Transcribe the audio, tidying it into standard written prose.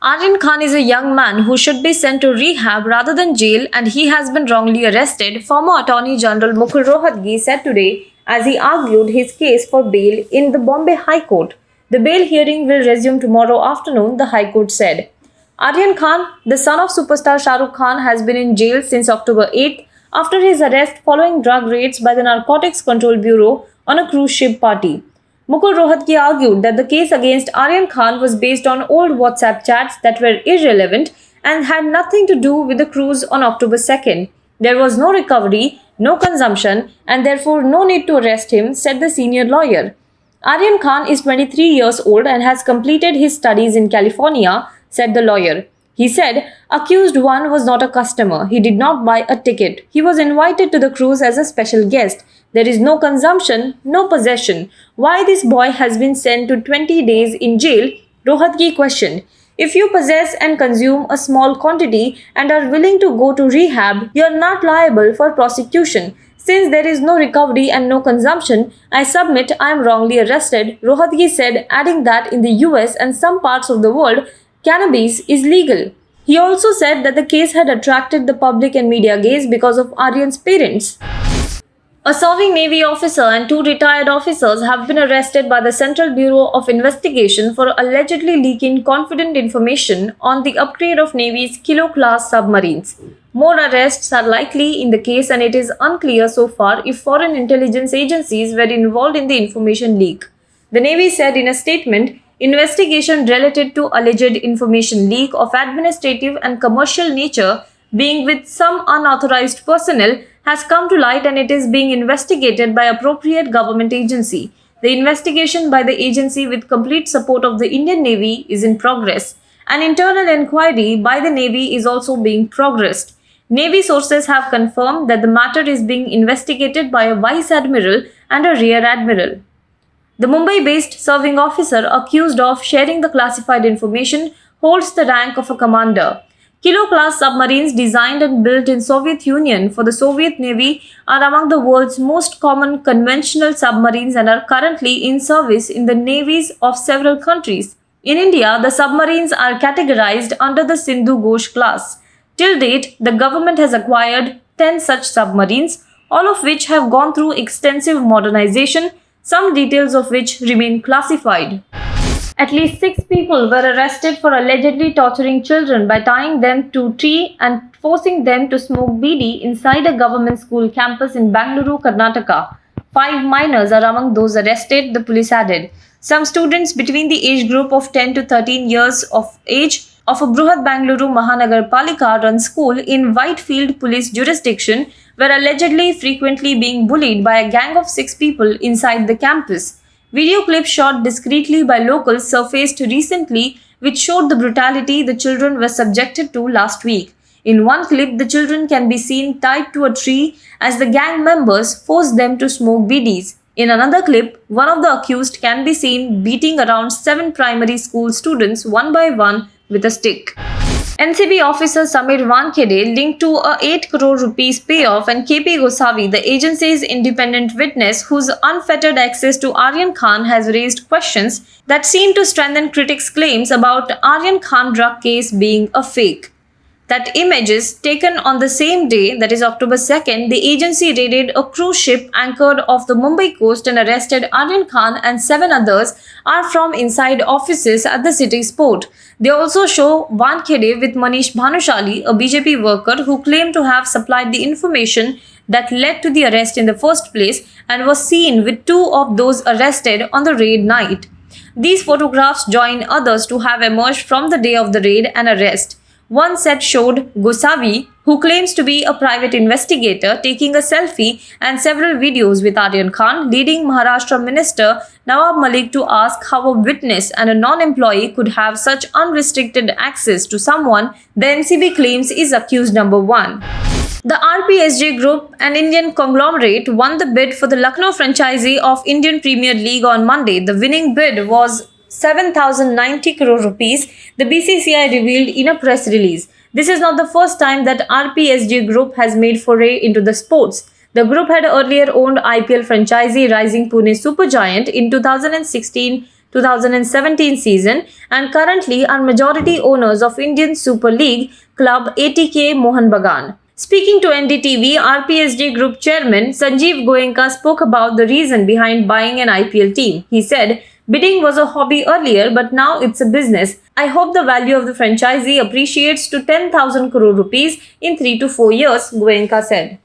Aryan Khan is a young man who should be sent to rehab rather than jail, and he has been wrongly arrested, former Attorney General Mukul Rohatgi said today as he argued his case for bail in the Bombay High Court. The bail hearing will resume tomorrow afternoon, the High Court said. Aryan Khan, the son of superstar Shah Rukh Khan, has been in jail since October 8th after his arrest following drug raids by the Narcotics Control Bureau on a cruise ship party. Mukul Rohatgi argued that the case against Aryan Khan was based on old WhatsApp chats that were irrelevant and had nothing to do with the cruise on October 2nd. There was no recovery, no consumption, and therefore no need to arrest him, said the senior lawyer. Aryan Khan is 23 years old and has completed his studies in California, said the lawyer. He said, accused one was not a customer. He did not buy a ticket. He was invited to the cruise as a special guest. There is no consumption, no possession. Why this boy has been sent to 20 days in jail? Rohatgi questioned. If you possess and consume a small quantity and are willing to go to rehab, you are not liable for prosecution. Since there is no recovery and no consumption, I submit I am wrongly arrested, Rohatgi said, adding that in the US and some parts of the world, cannabis is legal. He also said that the case had attracted the public and media gaze because of Aryan's parents. A serving Navy officer and two retired officers have been arrested by the Central Bureau of Investigation for allegedly leaking confidential information on the upgrade of Navy's Kilo-class submarines. More arrests are likely in the case, and it is unclear so far if foreign intelligence agencies were involved in the information leak. The Navy said in a statement, investigation related to alleged information leak of administrative and commercial nature being with some unauthorized personnel has come to light, and it is being investigated by appropriate government agency. The investigation by the agency with complete support of the Indian Navy is in progress. An internal inquiry by the Navy is also being progressed. Navy sources have confirmed that the matter is being investigated by a Vice Admiral and a Rear Admiral. The Mumbai-based serving officer accused of sharing the classified information holds the rank of a commander. Kilo-class submarines designed and built in Soviet Union for the Soviet Navy are among the world's most common conventional submarines and are currently in service in the navies of several countries. In India, the submarines are categorized under the Sindhu Ghosh class. Till date, the government has acquired 10 such submarines, all of which have gone through extensive modernization, some details of which remain classified. At least 6 people were arrested for allegedly torturing children by tying them to a tree and forcing them to smoke bidi inside a government school campus in Bangalore, Karnataka. 5 minors are among those arrested, the police added. Some students between the age group of 10 to 13 years of age of a Bruhat Bangalore Mahanagar Palika run school in Whitefield police jurisdiction were allegedly frequently being bullied by a gang of 6 people inside the campus. Video clips shot discreetly by locals surfaced recently, which showed the brutality the children were subjected to last week. In one clip, the children can be seen tied to a tree as the gang members forced them to smoke bidis. In another clip, one of the accused can be seen beating around 7 primary school students one by one with a stick. NCB officer Samir Wankhede linked to a 8 crore rupees payoff, and KP Gosavi, the agency's independent witness whose unfettered access to Aryan Khan has raised questions that seem to strengthen critics' claims about Aryan Khan drug case being a fake. That images taken on the same day, that is October 2nd, the agency raided a cruise ship anchored off the Mumbai coast and arrested Aryan Khan and 7 others are from inside offices at the city's port. They also show Wankhede with Manish Bhanushali, a BJP worker who claimed to have supplied the information that led to the arrest in the first place and was seen with 2 of those arrested on the raid night. These photographs join others to have emerged from the day of the raid and arrest. One set showed Gosavi, who claims to be a private investigator, taking a selfie and several videos with Aryan Khan, leading Maharashtra Minister Nawab Malik to ask how a witness and a non-employee could have such unrestricted access to someone the NCB claims is accused number 1. The RPSG Group, an Indian conglomerate, won the bid for the Lucknow franchisee of Indian Premier League on Monday. The winning bid was 7,090 crore rupees, the BCCI revealed in a press release. This is not the first time that RPSG Group has made foray into the sports. The group had earlier owned IPL franchisee Rising Pune Supergiant in 2016 2017 season and currently are majority owners of Indian Super League club ATK Mohan Bagan. Speaking to NDTV, RPSG Group Chairman Sanjeev Goenka spoke about the reason behind buying an IPL team. He said, "Bidding was a hobby earlier, but now it's a business. I hope the value of the franchisee appreciates to 10,000 crore rupees in 3 to 4 years," Goenka said.